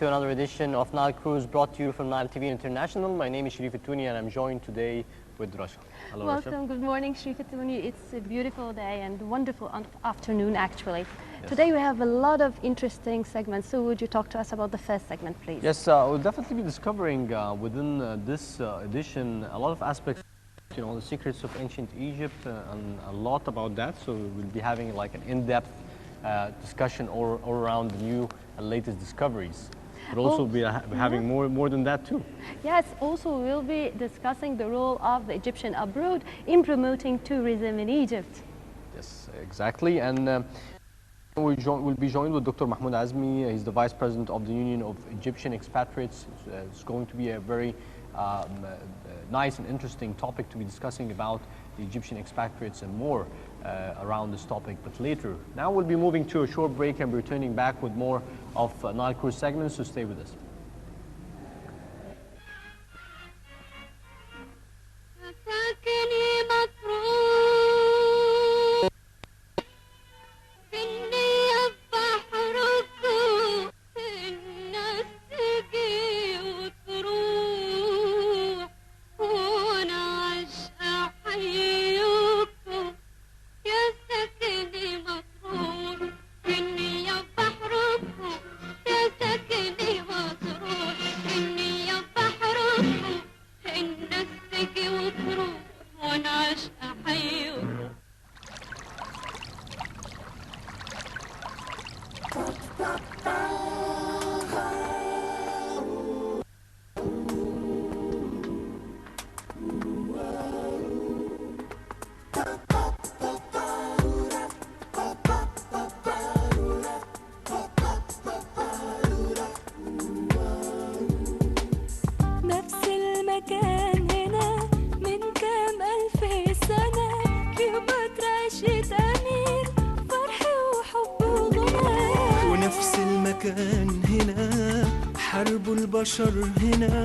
to another edition of Nile Cruise brought to you from Nile TV International. My name is Sharif Touni and I'm joined today with Rasha. Hello, Welcome. Rasha. Good morning, Sharif Touni. It's a beautiful day and wonderful afternoon, actually. Yes. Today we have a lot of interesting segments. So would you talk to us about the first segment, please? Yes, we'll definitely be discovering within this edition a lot of aspects, the secrets of ancient Egypt and a lot about that. So we'll be having like an in-depth discussion all around the new and latest discoveries. But also be having more than that too. Yes, also we'll be discussing the role of the Egyptian abroad in promoting tourism in Egypt. Yes, exactly. And we'll be joined with Dr. Mahmoud Azmi. He's the Vice President of the Union of Egyptian Expatriates. It's going to be a very nice and interesting topic to be discussing about the Egyptian expatriates and more around this topic, but later. Now we'll be moving to a short break and returning back with more of Nile Cruise segments, so stay with us. البشر هنا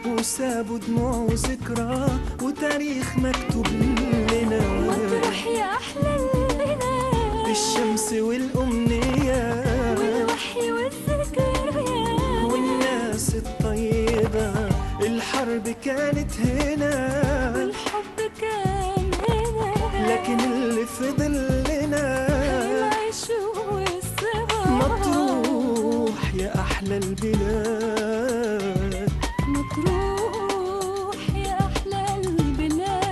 وسابوا دموع وذكرى وتاريخ مكتوب لنا. مطرح يا أحلى البلاد، الشمس والأمنية والوحي والذكريات والناس الطيبة. الحرب كانت هنا والحب كان هنا، لكن اللي فضل لنا العيش والصبر. مطروح يا أحلى البلاد، مطروح يا أحلى البلاد.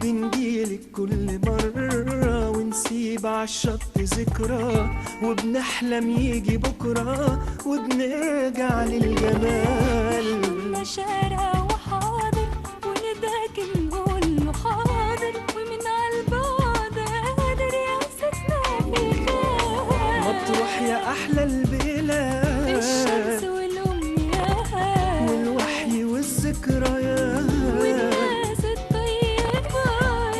بنجيلك كل مرة ونسيب عالشط ذكرى، وبنحلم يجي بكرة وبنرجع للجمال. كنا شارع وحاضر ونداك نقول له حاضر، ومن عالبعد قادر يمسكنا في خيال. مطروح يا أحلى البلاد، الشمس والأمنيات والوحي والذكريات والناس الطيبة.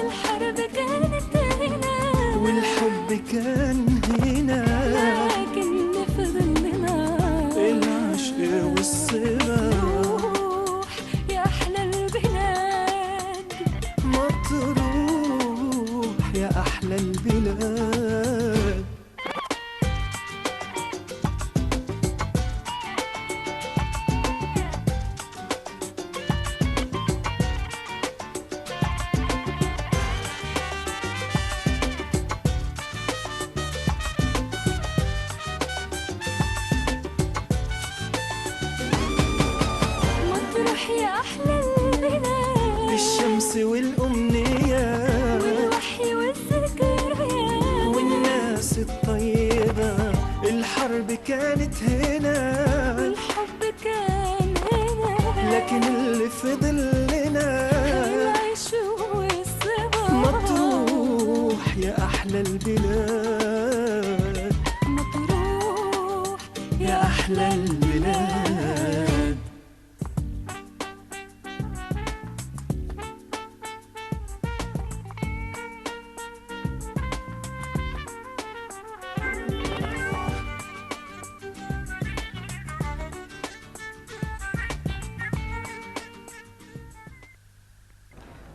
الحرب كانت هنا والحب كان هنا، لكن فضل لنا العشق والصبا. مطروح يا أحلى البلاد، مطروح يا أحلى البلاد. مطروح يا أحلى البلاد، الشمس والأمنية والوحي والذكريات والناس الطيبة. الحرب كانت هنا والحب كان هنا، لكن اللي فضل لنا العيش والصبر. مطروح يا أحلى البلاد، مطروح يا أحلى البلاد.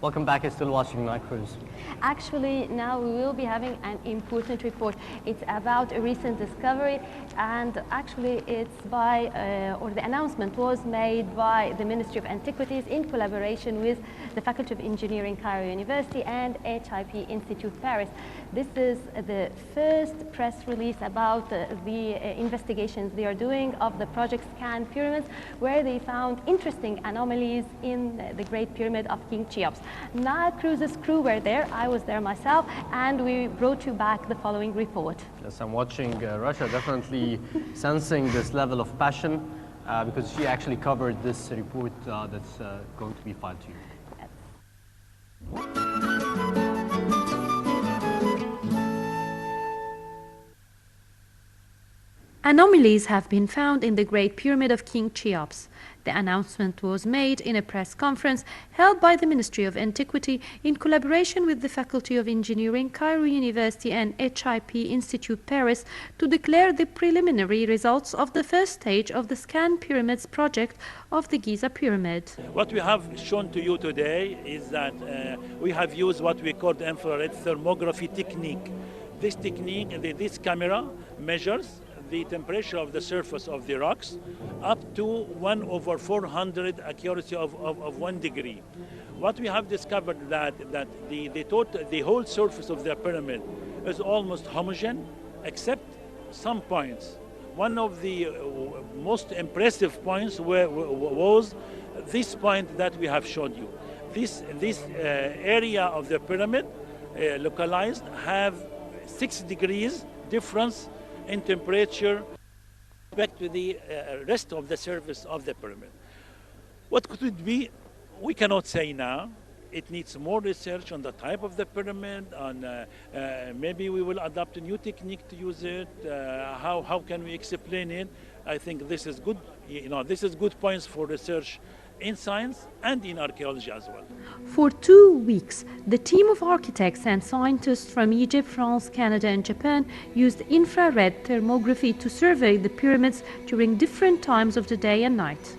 Welcome back. You're still watching Night Cruise. Actually, now we will be having an important report. It's about a recent discovery, and actually it's by, or the announcement was made by the Ministry of Antiquities in collaboration with the Faculty of Engineering, Cairo University, and HIP Institute, Paris. This is the first press release about the investigations they are doing of the project Scan Pyramids, where they found interesting anomalies in the Great Pyramid of King Cheops. Nile Cruises crew were there, I was there myself, and we brought you back the following report. Yes, I'm watching Russia, definitely sensing this level of passion because she actually covered this report that's going to be filed to you. Anomalies have been found in the Great Pyramid of King Cheops. The announcement was made in a press conference held by the Ministry of Antiquity in collaboration with the Faculty of Engineering, Cairo University, and HIP Institute, Paris, to declare the preliminary results of the first stage of the Scan Pyramids project of the Giza Pyramid. What we have shown to you today is that we have used what we call the infrared thermography technique. This technique, this camera measures the temperature of the surface of the rocks up to 1/400 accuracy of 1 degree. What we have discovered that the whole surface of the pyramid is almost homogeneous except some points. One of the most impressive points was this point that we have showed you. This area of the pyramid localized have 6 degrees difference in temperature back to the rest of the surface of the pyramid. What could it be? We cannot say now. It needs more research on the type of the pyramid, on maybe we will adopt a new technique to use it. How can we explain it? I think this is good. This is good points for research in science and in archaeology as well. For 2 weeks, the team of architects and scientists from Egypt, France, Canada, and Japan used infrared thermography to survey the pyramids during different times of the day and night.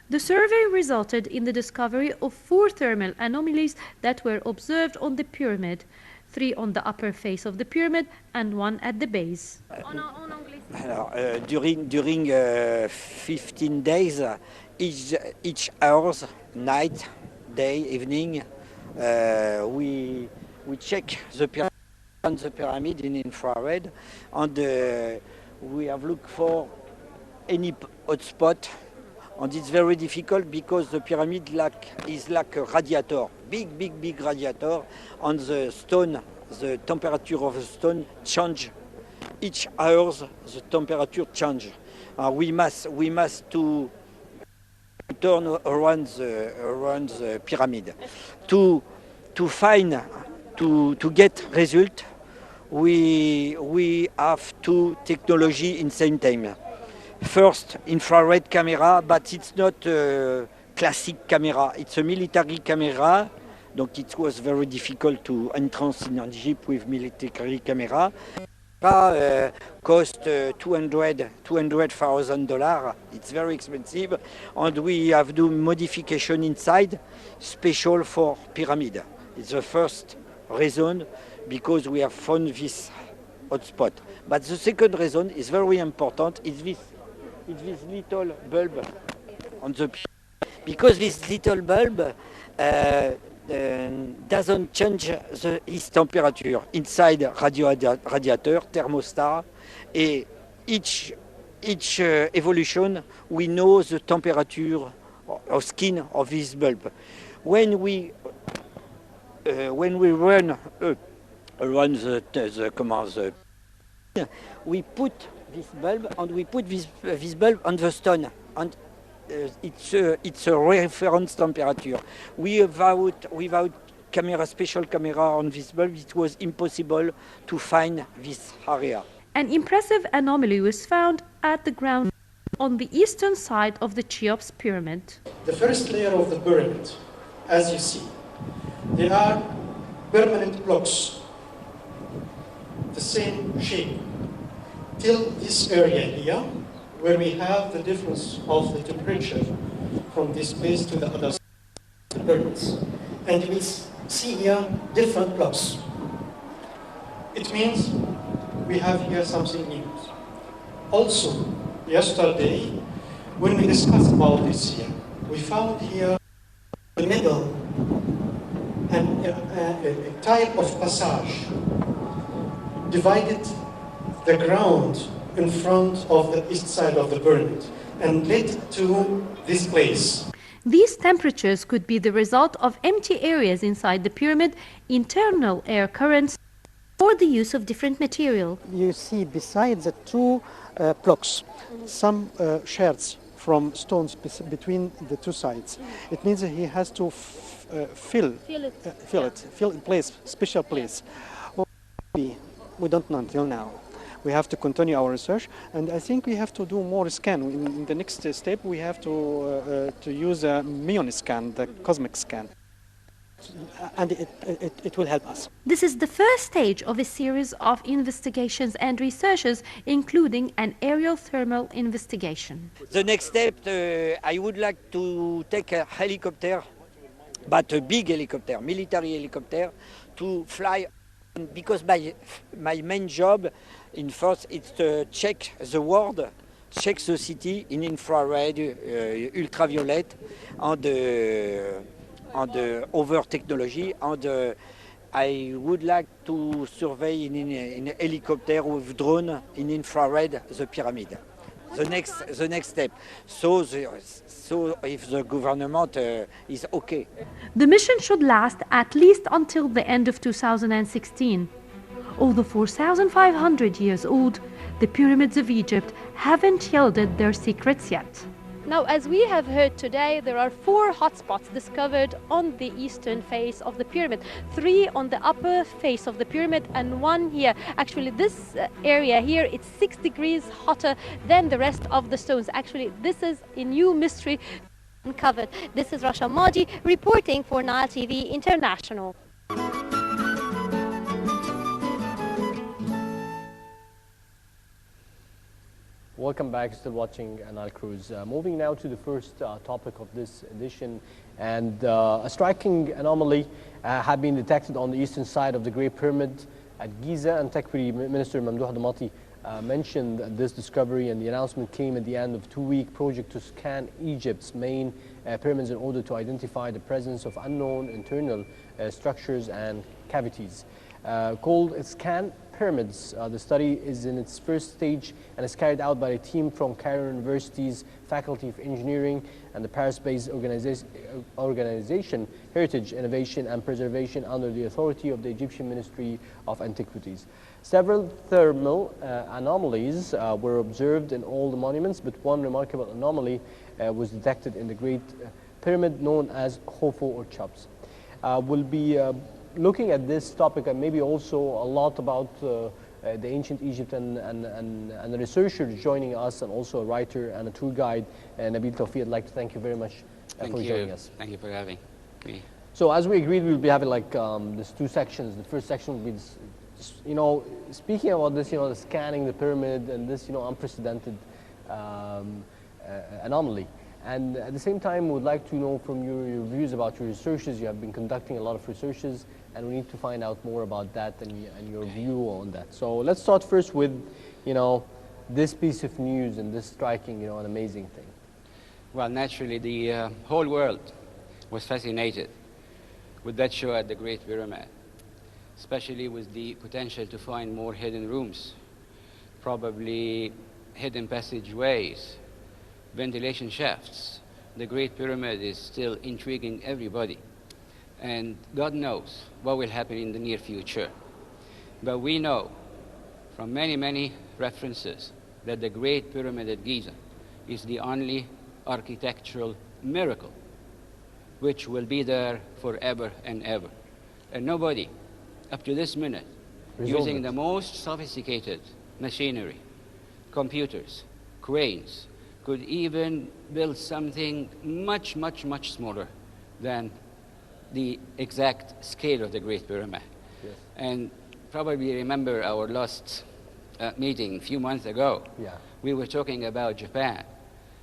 The survey resulted in the discovery of 4 thermal anomalies that were observed on the pyramid, 3 on the upper face of the pyramid and 1 at the base. Alors, during 15 days, each hours, night, day, evening, we check the pyramid in infrared, and we have looked for any hotspot. And it's very difficult because the pyramid is like a radiator, big radiator. On the stone, the temperature of the stone change. Each hours, the temperature change. We must to turn around the pyramid. To get result, we have 2 technology in same time. First, infrared camera, but it's not a classic camera. It's a military camera, donc it was very difficult to entrance in Egypt with military camera. Cost $200,000. It's very expensive, and we have do modification inside, special for pyramid. It's the first reason because we have found this hotspot. But the second reason is very important. It's this little bulb on the because this little bulb doesn't change its temperature inside radiator thermostat, and each each evolution, we know the temperature of skin of this bulb. When we run around the command, we put this bulb and we put this bulb on the stone, and it's a reference temperature. Without special camera on this bulb, it was impossible to find this area. An impressive anomaly was found at the ground on the eastern side of the Cheops pyramid. The first layer of the pyramid, as you see, they are permanent blocks, the same shape, till this area here, where we have the difference of the temperature from this place to the other side of the pyramids. And we see here different blocks. It means we have here something new. Also, yesterday, when we discussed about this here, we found here in the middle a type of passage divided the ground in front of the east side of the pyramid and led to this place. These temperatures could be the result of empty areas inside the pyramid, internal air currents, or the use of different material. You see beside the two blocks some shards from stones between the two sides. It means that he has to fill in place, special place. We don't know until now. We have to continue our research, and I think we have to do more scan. In the next step, we have to use a muon scan, the cosmic scan, and it will help us. This is the first stage of a series of investigations and researches, including an aerial thermal investigation. The next step, I would like to take a helicopter, but a big helicopter, military helicopter, to fly, because my main job in first is to check the world, check the city in infrared, ultraviolet, and over technology. And I would like to survey in a helicopter with drone in infrared the pyramid. The next step. So if the government is okay. The mission should last at least until the end of 2016. Although 4,500 years old, the pyramids of Egypt haven't yielded their secrets yet. Now, as we have heard today, there are 4 hotspots discovered on the eastern face of the pyramid, 3 on the upper face of the pyramid and 1 here. Actually, this area here, it's 6 degrees hotter than the rest of the stones. Actually, this is a new mystery uncovered. This is Rasha Maji reporting for Nile TV International. Welcome back, still watching Nile Cruise. Moving now to the first topic of this edition, and a striking anomaly had been detected on the eastern side of the Great Pyramid at Giza. Antiquity Minister Mamdouh Damati mentioned this discovery, and the announcement came at the end of a 2-week project to scan Egypt's main pyramids in order to identify the presence of unknown internal structures and cavities. Called Scan Pyramids. The study is in its first stage and is carried out by a team from Cairo University's Faculty of Engineering and the Paris-based organization Heritage, Innovation and Preservation under the authority of the Egyptian Ministry of Antiquities. Several thermal anomalies were observed in all the monuments, but one remarkable anomaly was detected in the Great Pyramid known as Khofo or Cheops. We'll be looking at this topic and maybe also a lot about the ancient Egypt and the researcher joining us, and also a writer and a tour guide, Nabil Tawfiq. I'd like to thank you very much for joining us. Thank you for having me. So as we agreed, we'll be having like these 2 sections. The first section will be this, speaking about this, the scanning the pyramid and this, unprecedented anomaly. And at the same time, we would like to know from your views about your researches. You have been conducting a lot of researches, and we need to find out more about that and your view on that. So let's start first with, this piece of news and this striking, an amazing thing. Well, naturally, the whole world was fascinated with that show at the Great Pyramid, especially with the potential to find more hidden rooms. Probably hidden passageways, ventilation shafts. The Great Pyramid is still intriguing everybody. And God knows what will happen in the near future. But we know from many, many references that the Great Pyramid at Giza is the only architectural miracle which will be there forever and ever. And nobody, up to this minute, using the most sophisticated machinery, computers, cranes, could even build something much, much, much smaller than the exact scale of the Great Pyramid. Yes. And probably remember our last meeting a few months ago. Yeah. We were talking about Japan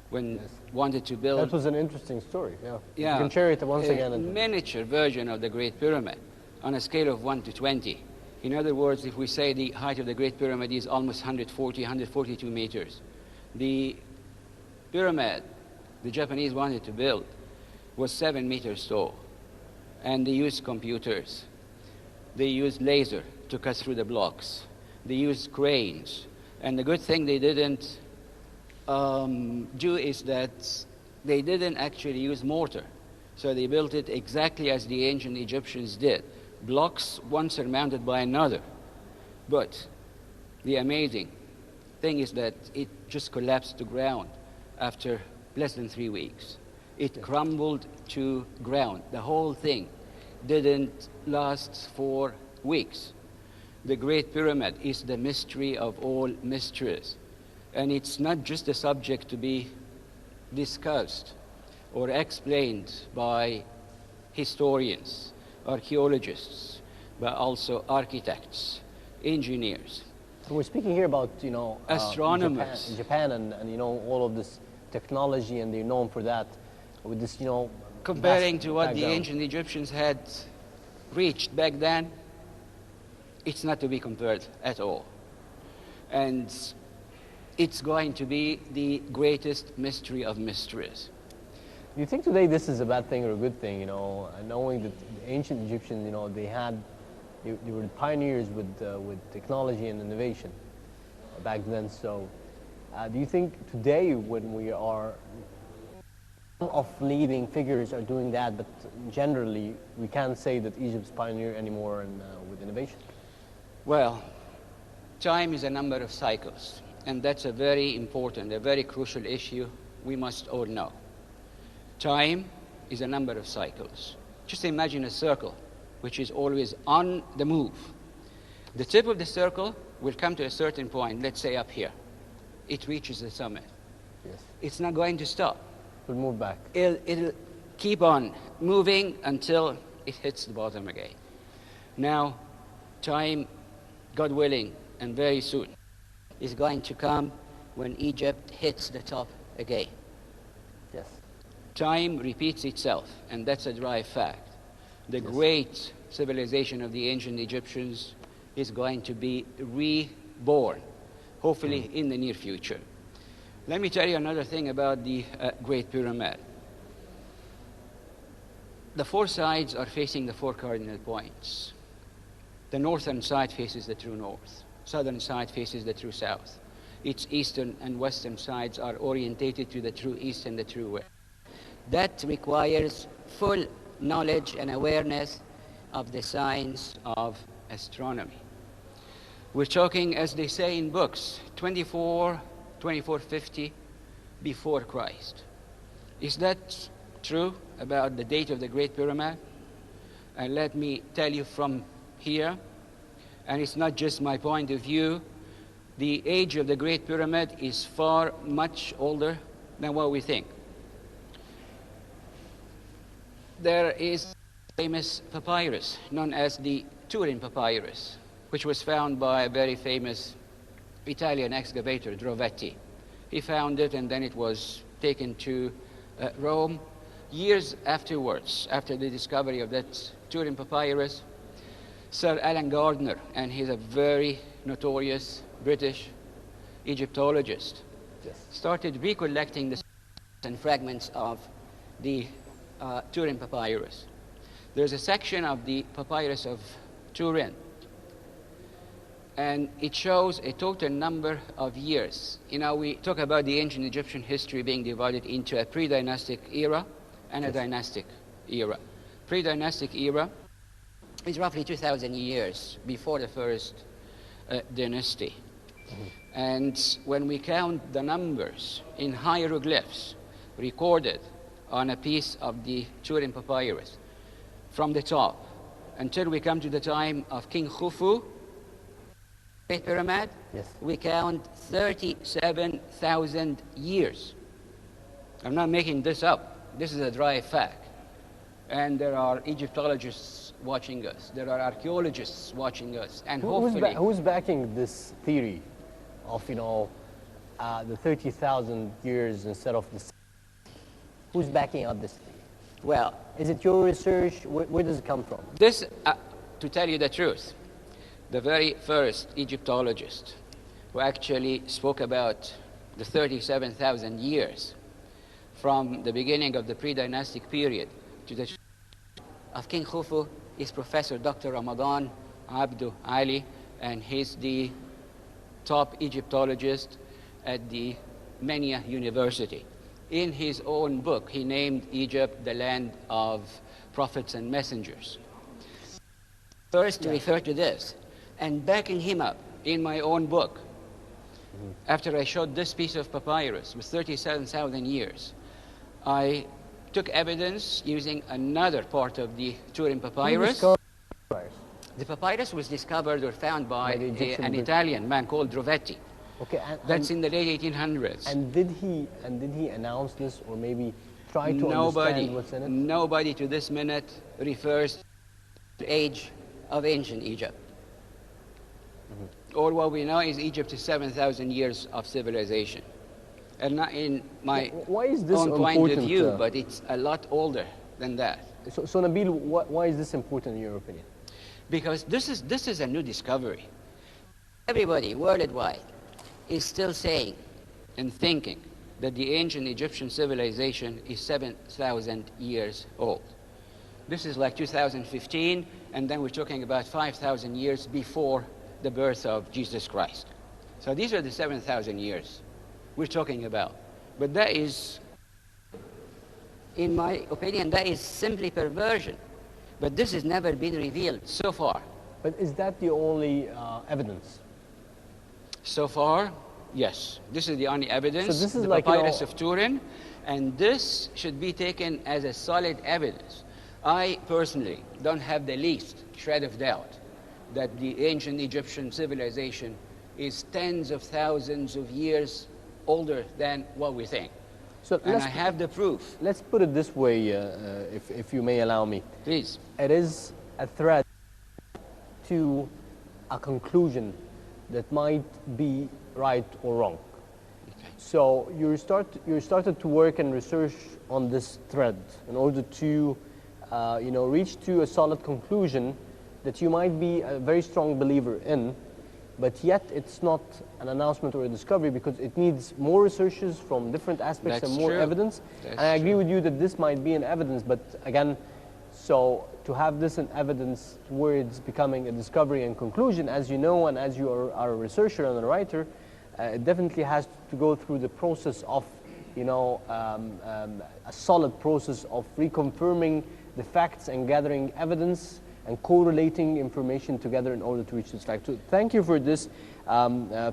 when wanted to build. That was an interesting story. Yeah. Yeah, You can share it once a again. miniature version of the Great Pyramid on a scale of 1 to 20. In other words, if we say the height of the Great Pyramid is almost 142 meters, the pyramid the Japanese wanted to build was 7 meters tall. And they used computers. They used laser to cut through the blocks. They used cranes. And the good thing they didn't do is that they didn't actually use mortar. So they built it exactly as the ancient Egyptians did. Blocks one surmounted by another. But the amazing thing is that it just collapsed to ground after less than 3 weeks. It crumbled to ground. The whole thing didn't last for weeks. The Great Pyramid is the mystery of all mysteries. And it's not just a subject to be discussed or explained by historians, archaeologists, but also architects, engineers. So we're speaking here about, astronomers. Japan and all of this technology, and they're known for that. With this, Comparing vast to what the background. ancient Egyptians had reached back then, it's not to be compared at all. And it's going to be the greatest mystery of mysteries. Do you think today this is a bad thing or a good thing? Knowing that the ancient Egyptians, they were pioneers with technology and innovation back then. So, do you think today, when we are of leading figures are doing that, but generally we can't say that Egypt's pioneer anymore with innovation? Well, time is a number of cycles, and that's a very important, a very crucial issue we must all know. Time is a number of cycles. Just imagine a circle which is always on the move. The tip of the circle will come to a certain point, let's say up here. It reaches the summit. Yes. It's not going to stop. We'll move back. It'll keep on moving until it hits the bottom again. Now, time, God willing, and very soon, is going to come when Egypt hits the top again. Yes. Time repeats itself, and that's a dry fact. The great civilization of the ancient Egyptians is going to be reborn, hopefully in the near future. Let me tell you another thing about the Great Pyramid. The four sides are facing the four cardinal points. The northern side faces the true north. Southern side faces the true south. Its eastern and western sides are orientated to the true east and the true west. That requires full knowledge and awareness of the science of astronomy. We're talking, as they say in books, 2450 before Christ. Is that true about the date of the Great Pyramid? And let me tell you from here, and it's not just my point of view, the age of the Great Pyramid is far much older than what we think. There is a famous papyrus known as the Turin Papyrus, which was found by a very famous Italian excavator, Drovetti. He found it, and then it was taken to Rome. Years afterwards, after the discovery of that Turin Papyrus, Sir Alan Gardner, and he's a very notorious British Egyptologist, started recollecting the and fragments of the Turin Papyrus. There's a section of the Papyrus of Turin and it shows a total number of years. You know, we talk about the ancient Egyptian history being divided into a pre-dynastic era and a dynastic era. Pre-dynastic era is roughly 2,000 years before the first dynasty. And when we count the numbers in hieroglyphs recorded on a piece of the Turin papyrus from the top until we come to the time of King Khufu, Great Pyramid, we count 37,000 years. I'm not making this up. This is a dry fact. And there are Egyptologists watching us. There are archaeologists watching us. And hopefully... Who's backing this theory of, you know, the 30,000 years instead of the... Who's backing up this theory? Well... Is it your research? Where does it come from? This, to tell you the truth, the very first Egyptologist who actually spoke about the 37,000 years from the beginning of the pre-dynastic period to the of King Khufu is Professor Dr. Ramadan Abdu Ali, and he's the top Egyptologist at the Mania University. In his own book, he named Egypt the land of prophets and messengers. First to refer to this, and backing him up in my own book, after I showed this piece of papyrus with 37,000 years, I took evidence using another part of the Turin papyrus. The papyrus was discovered or found by an Italian man called Drovetti. Okay, that's in the late 1800s. And did he announce this, or maybe try to understand what's in it? Nobody to this minute refers to the age of ancient Egypt. All what we know is Egypt is 7,000 years of civilization. And not in my own point of view, but it's a lot older than that. So Nabil, why is this important in your opinion? Because this is a new discovery. Everybody worldwide is still saying and thinking that the ancient Egyptian civilization is 7,000 years old. This is like 2015, and then we're talking about 5,000 years before the birth of Jesus Christ. So these are the 7,000 years we're talking about. But that is, in my opinion, that is simply perversion. But this has never been revealed so far. But is that the only evidence? So far, yes. This is the only evidence. So this is the like, papyrus of Turin, and this should be taken as a solid evidence. I personally don't have the least shred of doubt that the ancient Egyptian civilization is tens of thousands of years older than what we think. So and I have the proof. Let's put it this way, if you may allow me. Please. It is a threat to a conclusion that might be right or wrong. Okay. So you started to work and research on this thread in order to reach to a solid conclusion that you might be a very strong believer in, but yet it's not an announcement or a discovery because it needs more researches from different aspects and more evidence. And I agree with you that this might be an evidence, but again, so to have this an evidence towards becoming a discovery and conclusion, as you know, and as you are a researcher and a writer, it definitely has to go through the process of, a solid process of reconfirming the facts and gathering evidence and correlating information together in order to reach this fact. So thank you for this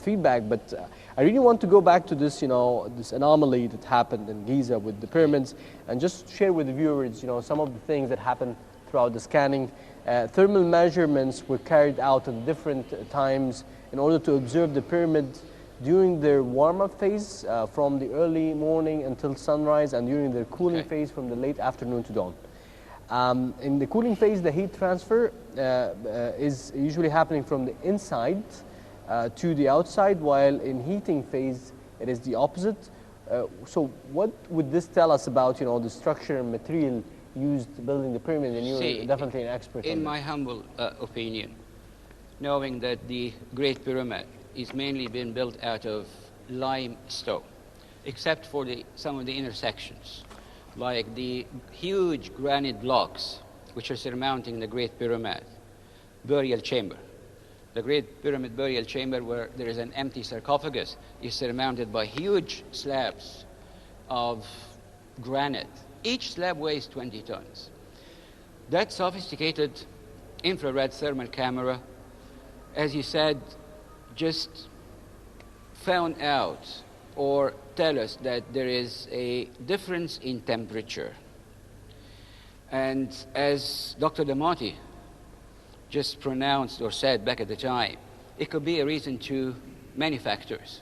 feedback, but I really want to go back to this, this anomaly that happened in Giza with the pyramids, and just share with the viewers, some of the things that happened throughout the scanning. Thermal measurements were carried out at different times in order to observe the pyramid during their warm-up phase from the early morning until sunrise, and during their cooling phase from the late afternoon to dawn. In the cooling phase, the heat transfer is usually happening from the inside to the outside, while in heating phase, it is the opposite. So what would this tell us about, the structure and material used building the pyramid? And you're definitely an expert in on my humble opinion, knowing that the Great Pyramid is mainly been built out of limestone, except for some of the intersections, like the huge granite blocks which are surmounting the Great Pyramid burial chamber. The Great Pyramid burial chamber, where there is an empty sarcophagus, is surmounted by huge slabs of granite. Each slab weighs 20 tons. That sophisticated infrared thermal camera, as you said, just found out or tell us that there is a difference in temperature. And as Dr. Damati just pronounced or said back at the time, it could be a reason to many factors.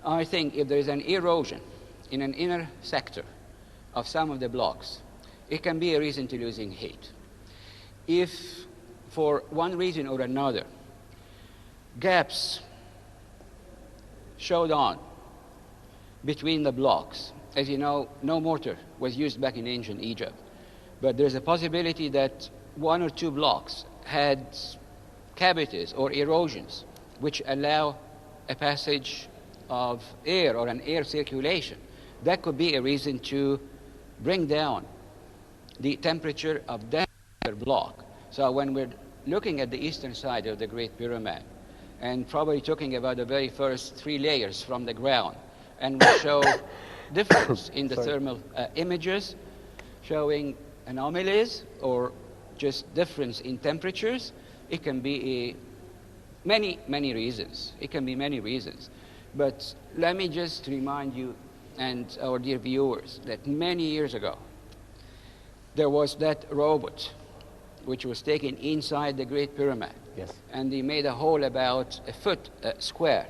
I think if there is an erosion in an inner sector of some of the blocks, it can be a reason to losing heat. If for one reason or another, gaps showed on between the blocks, as you know, no mortar was used back in ancient Egypt, but there's a possibility that one or two blocks had cavities or erosions which allow a passage of air or an air circulation. That could be a reason to bring down the temperature of that block. So when we're looking at the eastern side of the Great Pyramid, and probably talking about the very first 3 layers from the ground, and we show difference in the thermal images, showing anomalies or just difference in temperatures, it can be many reasons. It can be many reasons. But let me just remind you and our dear viewers that many years ago, there was that robot which was taken inside the Great Pyramid. Yes. And they made a hole about a foot square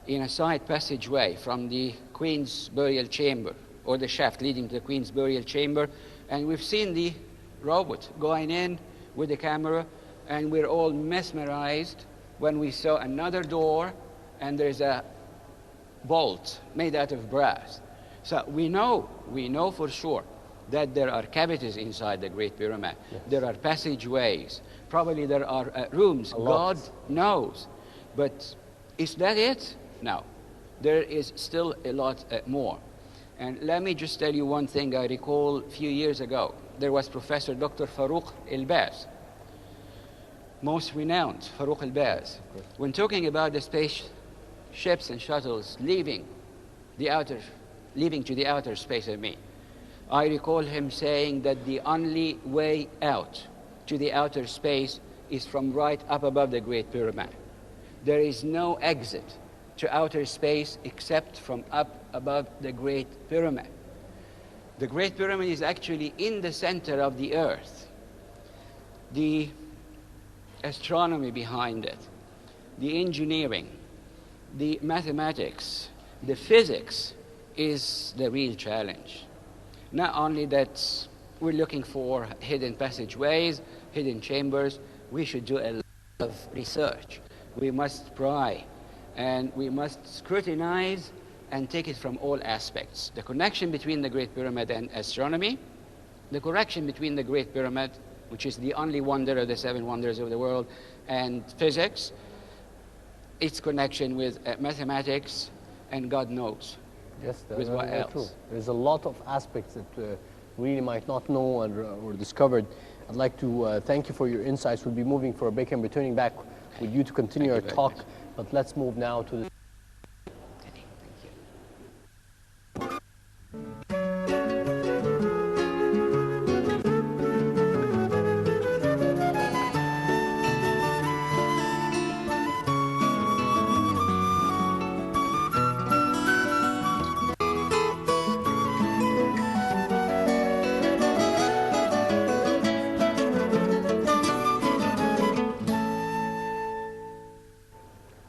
in a side passageway from the Queen's burial chamber, or the shaft leading to the Queen's burial chamber. And we've seen the robot going in with the camera, and we're all mesmerized when we saw another door and there's a bolt made out of brass. So we know for sure that there are cavities inside the Great Pyramid. Yes. There are passageways. Probably there are rooms. God knows. But is that it? No. There is still a lot more. And let me just tell you one thing I recall a few years ago. There was Professor Dr. Farouk El-Baz, most renowned Farouk El-Baz. When talking about the spaceships and shuttles leaving to the outer space, I recall him saying that the only way out to the outer space is from right up above the Great Pyramid. There is no exit to outer space except from up above the Great Pyramid. The Great Pyramid is actually in the center of the earth. The astronomy behind it, the engineering, the mathematics, the physics is the real challenge. Not only that we're looking for hidden passageways, hidden chambers, we should do a lot of research. We must pry, and we must scrutinize and take it from all aspects. The connection between the Great Pyramid and astronomy, the connection between the Great Pyramid, which is the only wonder of the 7 wonders of the world, and physics, its connection with mathematics, and God knows. Yes, with what else? True. There's a lot of aspects that we really might not know or discovered. I'd like to thank you for your insights. We'll be moving for a break and returning back with you to continue our talk. But let's move now to the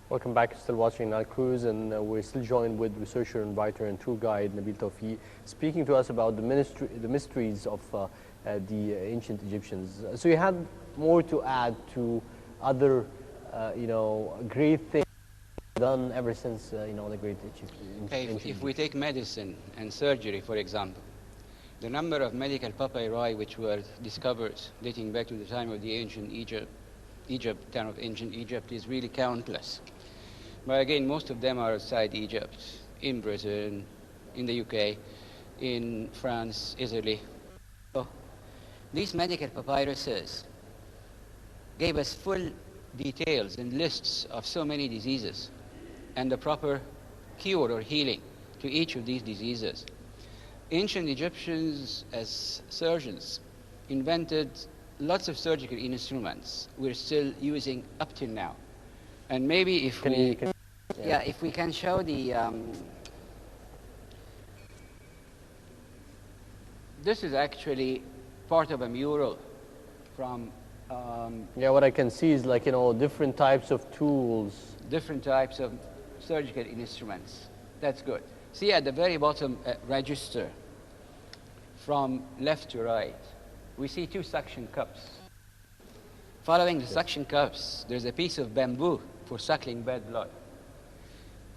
Welcome back. Still watching Nile Cruise, and we're still joined with researcher and writer and tour guide Nabil Tawfiq, speaking to us about the mysteries of the ancient Egyptians. So you had more to add to other, great things done ever since, the great Egyptians. If we take medicine and surgery, for example, the number of medical papyri which were discovered dating back to the time of the ancient time of ancient Egypt is really countless. But again, most of them are outside Egypt, in Britain, in the UK, in France, Italy. So these medical papyruses gave us full details and lists of so many diseases and the proper cure or healing to each of these diseases. Ancient Egyptians, as surgeons, invented lots of surgical instruments we're still using up till now. And maybe if if we can show the this is actually part of a mural from yeah, what I can see is, like, you know, different types of tools. Different types of surgical instruments. That's good. See at the very bottom, register from left to right. We see two suction cups. Following the suction cups, there's a piece of bamboo for suckling bad blood.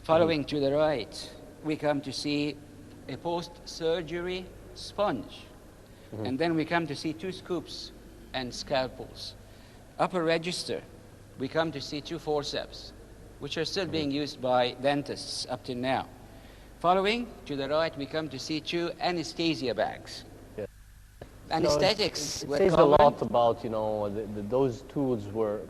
Following to the right, we come to see a post-surgery sponge. And then we come to see two scoops and scalpels. Upper register, we come to see two forceps, which are still being used by dentists up till now. Following to the right, we come to see two anesthesia bags. Yeah. Anesthetics It says a lot about, you know, those tools were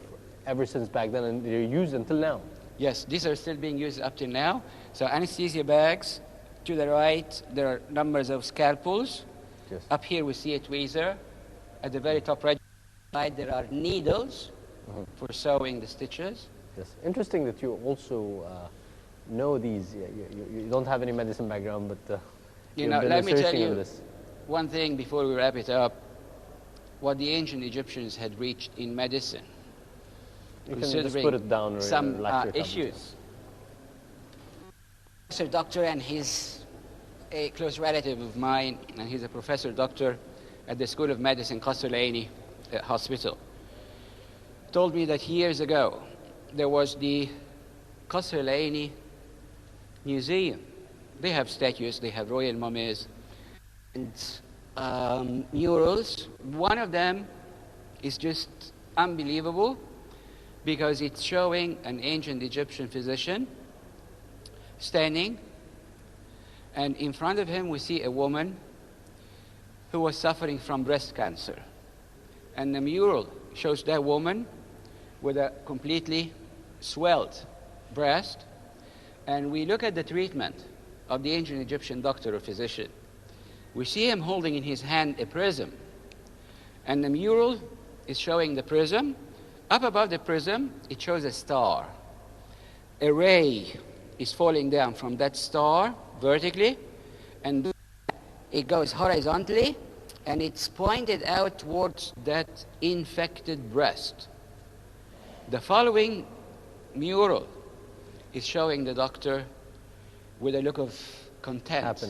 ever since back then, and they're used until now. Yes, these are still being used up till now. So anesthesia bags. To the right, there are numbers of scalpels. Yes. Up here, we see a tweezer. At the very top right side, there are needles for sewing the stitches. Yes. Interesting that you also know these. You don't have any medicine background, but You know, let me tell you one thing before we wrap it up. What the ancient Egyptians had reached in medicine, you can just put it down or some issues. Professor Doctor, and he's a close relative of mine, and he's a professor doctor at the School of Medicine, Qasr al-Aini Hospital, told me that years ago there was the Qasr al-Aini Museum. They have statues, they have royal mummies, and murals. One of them is just unbelievable because it's showing an ancient Egyptian physician standing, and in front of him we see a woman who was suffering from breast cancer. And the mural shows that woman with a completely swelled breast. And we look at the treatment of the ancient Egyptian doctor or physician. We see him holding in his hand a prism. And the mural is showing the prism. Up above the prism, it shows a star. A ray is falling down from that star vertically, and it goes horizontally, and it's pointed out towards that infected breast. The following mural is showing the doctor with a look of content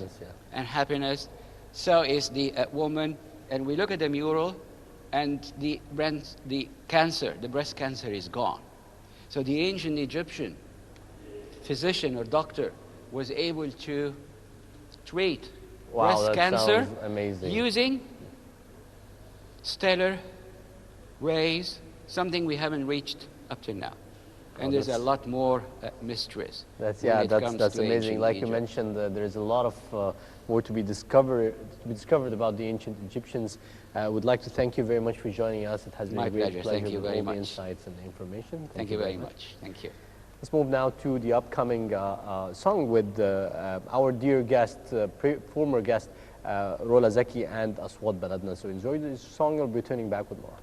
and happiness. So is the woman, and we look at the mural, and the breast cancer is gone. So the ancient Egyptian physician or doctor was able to treat breast cancer using stellar rays, something we haven't reached up to now. And there's a lot more mysteries. That's amazing. Like you mentioned, there's a lot of more to be discovered about the ancient Egyptians. I would like to thank you very much for joining us. It has been a great pleasure. Thank you very much. The insights and the information. Thank you very much. Thank you. Let's move now to the upcoming song with our dear guest, former guest, Rola Zaki and Aswad Baladna. So enjoy this song. I'll be returning back with more.